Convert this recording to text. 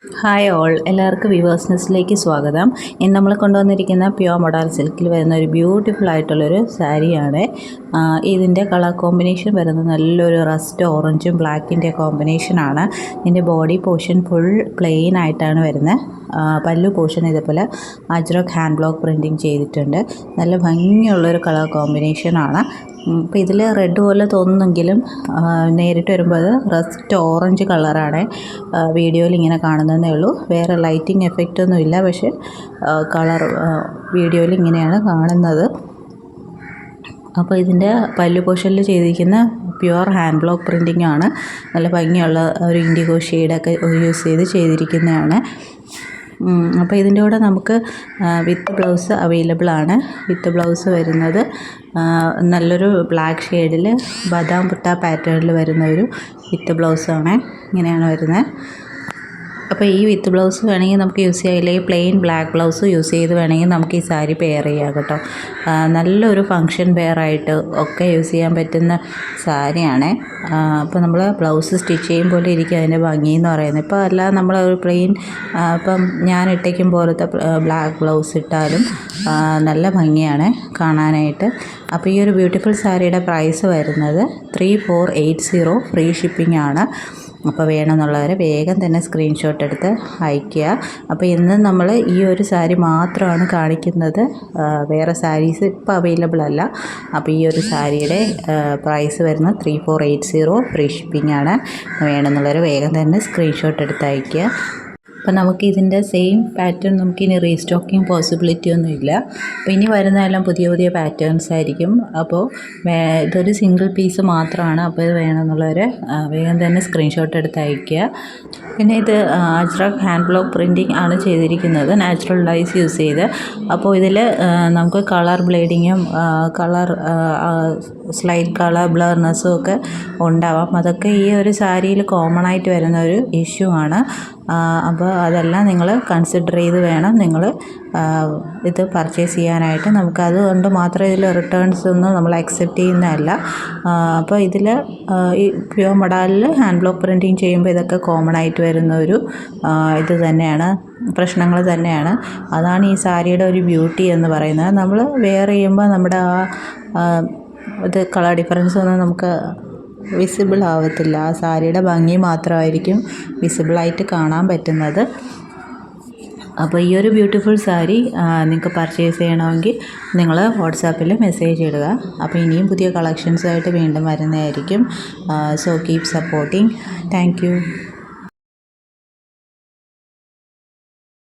Hi all, എല്ലാവർക്കും viewers ന്യൂസിലേക്ക് സ്വാഗതം. ഇന്ന് നമ്മൾ കൊണ്ടുവന്നിരിക്കുന്ന പ്യുവർ മൊഡാൽ സിൽക്കിൽ വരുന്ന ഒരു ബ്യൂട്ടിഫുൾ ആയിട്ടുള്ളൊരു സാരിയാണ്. ഇതിൻ്റെ കളർ കോമ്പിനേഷൻ വരുന്നത് നല്ലൊരു റസ്റ്റ് ഓറഞ്ചും ബ്ലാക്കിൻ്റെ കോമ്പിനേഷനാണ്. ഇതിൻ്റെ ബോഡി പോർഷൻ ഫുൾ പ്ലെയിൻ ആയിട്ടാണ് വരുന്നത്. പല്ലു പോർഷൻ ഇതേപോലെ അജ്രക് ഹാൻഡ് ബ്ലോക്ക് പ്രിൻറ്റിങ് ചെയ്തിട്ടുണ്ട്. നല്ല ഭംഗിയുള്ളൊരു കളർ കോമ്പിനേഷനാണ്. അപ്പോൾ ഇതിൽ റെഡ് പോലെ തോന്നുന്നെങ്കിലും നേരിട്ട് വരുമ്പോൾ അത് റസ്റ്റ് ഓറഞ്ച് കളറാണ് വീഡിയോയിൽ ഇങ്ങനെ കാണുന്നതേ ഉള്ളൂ. വേറെ ലൈറ്റിംഗ് എഫക്റ്റ് ഒന്നുമില്ല, പക്ഷേ കളർ വീഡിയോയിൽ ഇങ്ങനെയാണ് കാണുന്നത്. അപ്പോൾ ഇതിൻ്റെ പല്ലു പോർഷനിൽ ചെയ്തിരിക്കുന്ന പ്യുവർ ഹാൻഡ് ബ്ലോക്ക് പ്രിൻറ്റിംഗ് ആണ്. നല്ല ഭംഗിയുള്ള ഒരു ഇൻഡിഗോ ഷെയ്ഡൊക്കെ യൂസ് ചെയ്തിരിക്കുന്നതാണ്. അപ്പോൾ ഇതിൻ്റെ കൂടെ നമുക്ക് വിത്ത് ബ്ലൗസ് അവൈലബിൾ ആണ്. വിത്ത് ബ്ലൗസ് വരുന്നത് നല്ലൊരു ബ്ലാക്ക് ഷെയ്ഡിൽ ബദാം പുട്ട പാറ്റേണിൽ വരുന്ന ഒരു വിത്ത് ബ്ലൗസാണ്. ഇങ്ങനെയാണ് വരുന്നത്. അപ്പോൾ ഈ വിത്ത് ബ്ലൗസ് വേണമെങ്കിൽ നമുക്ക് യൂസ് ചെയ്യാം, ഇല്ലെങ്കിൽ പ്ലെയിൻ ബ്ലാക്ക് ബ്ലൗസ് യൂസ് ചെയ്ത് വേണമെങ്കിൽ നമുക്ക് ഈ സാരി പെയർ ചെയ്യാം കേട്ടോ. നല്ലൊരു ഫങ്ഷൻ പെയറായിട്ട് ഒക്കെ യൂസ് ചെയ്യാൻ പറ്റുന്ന സാരിയാണ്. അപ്പോൾ നമ്മൾ ബ്ലൗസ് സ്റ്റിച്ച് ചെയ്യുമ്പോൾ ഇരിക്കും അതിൻ്റെ ഭംഗി എന്ന് പറയുന്നത്. ഇപ്പോൾ അല്ലാതെ നമ്മൾ ഒരു പ്ലെയിൻ ഇപ്പം ഞാൻ ഇട്ടേക്കും പോലത്തെ ബ്ലാക്ക് ബ്ലൗസ് ഇട്ടാലും നല്ല ഭംഗിയാണ് കാണാനായിട്ട്. അപ്പോൾ ഈ ഒരു ബ്യൂട്ടിഫുൾ സാരിയുടെ പ്രൈസ് വരുന്നത് 3480, ഫ്രീ ഷിപ്പിംഗ് ആണ്. അപ്പോൾ വേണമെന്നുള്ളവർ വേഗം തന്നെ സ്ക്രീൻഷോട്ട് എടുത്ത് അയയ്ക്കുക. അപ്പോൾ ഇന്ന് നമ്മൾ ഈ ഒരു സാരി മാത്രമാണ് കാണിക്കുന്നത്, വേറെ സാരീസ് ഇപ്പോൾ അവൈലബിൾ അല്ല. അപ്പോൾ ഈ ഒരു സാരിയുടെ പ്രൈസ് വരുന്നത് 3480, ഫ്രീ ഷിപ്പിംഗ് ആണ്. വേണമെന്നുള്ളവർ വേഗം തന്നെ സ്ക്രീൻഷോട്ട് എടുത്ത് അയയ്ക്കുക. അപ്പോൾ നമുക്ക് ഇതിൻ്റെ സെയിം പാറ്റേൺ നമുക്കിനി റീസ്റ്റോക്കിംഗ് പോസിബിലിറ്റി ഒന്നുമില്ല. അപ്പോൾ ഇനി വരുന്നതെല്ലാം പുതിയ പുതിയ പാറ്റേൺസ് ആയിരിക്കും. അപ്പോൾ ഇതൊരു സിംഗിൾ പീസ് മാത്രമാണ്. അപ്പോൾ ഇത് വേണമെന്നുള്ളവർ വേഗം തന്നെ സ്ക്രീൻഷോട്ട് എടുത്ത് അയയ്ക്കുക. പിന്നെ ഇത് അജ്രക് ഹാൻഡ് ബ്ലോക്ക് പ്രിൻറ്റിങ് ആണ് ചെയ്തിരിക്കുന്നത്, നാച്ചുറൽ ഡൈസ് യൂസ് ചെയ്ത്. അപ്പോൾ ഇതിൽ നമുക്ക് കളർ ബ്ലേഡിങ്ങും സ്ലൈറ്റ് കളർ ബ്ലർനെസ്സും ഒക്കെ ഉണ്ടാവാം. അതൊക്കെ ഈ ഒരു സാരിയിൽ കോമൺ ആയിട്ട് വരുന്ന ഒരു ഇഷ്യൂ ആണ്. അപ്പോൾ അതെല്ലാം നിങ്ങൾ കൺസിഡർ ചെയ്ത് വേണം നിങ്ങൾ ഇത് പർച്ചേസ് ചെയ്യാനായിട്ട്. നമുക്കതുകൊണ്ട് മാത്രം ഇതിൽ റിട്ടേൺസ് ഒന്നും നമ്മൾ അക്സെപ്റ്റ് ചെയ്യുന്നതല്ല. അപ്പോൾ ഇതിൽ ഈ പ്യുവർ മൊഡാലിൽ ഹാൻഡ് ബ്ലോക്ക് പ്രിൻറ്റിങ് ചെയ്യുമ്പോൾ ഇതൊക്കെ കോമൺ ആയിട്ട് വരുന്ന ഒരു ഇത് തന്നെയാണ്, പ്രശ്നങ്ങൾ തന്നെയാണ്. അതാണ് ഈ സാരിയുടെ ഒരു ബ്യൂട്ടി എന്ന് പറയുന്നത്. നമ്മൾ വെയർ ചെയ്യുമ്പോൾ നമ്മുടെ ഇത് കളർ ഡിഫറൻസ് ഒന്നും നമുക്ക് വിസിബിൾ ആവത്തില്ല. ആ സാരിയുടെ ഭംഗി മാത്രമായിരിക്കും വിസിബിളായിട്ട് കാണാൻ പറ്റുന്നത്. അപ്പോൾ ഈ ഒരു ബ്യൂട്ടിഫുൾ സാരി നിങ്ങൾക്ക് പർച്ചേസ് ചെയ്യണമെങ്കിൽ നിങ്ങൾ വാട്സാപ്പിൽ മെസ്സേജ് ഇടുക. അപ്പോൾ ഇനിയും പുതിയ കളക്ഷൻസായിട്ട് വീണ്ടും വരുന്നതായിരിക്കും. So keep supporting. Thank you.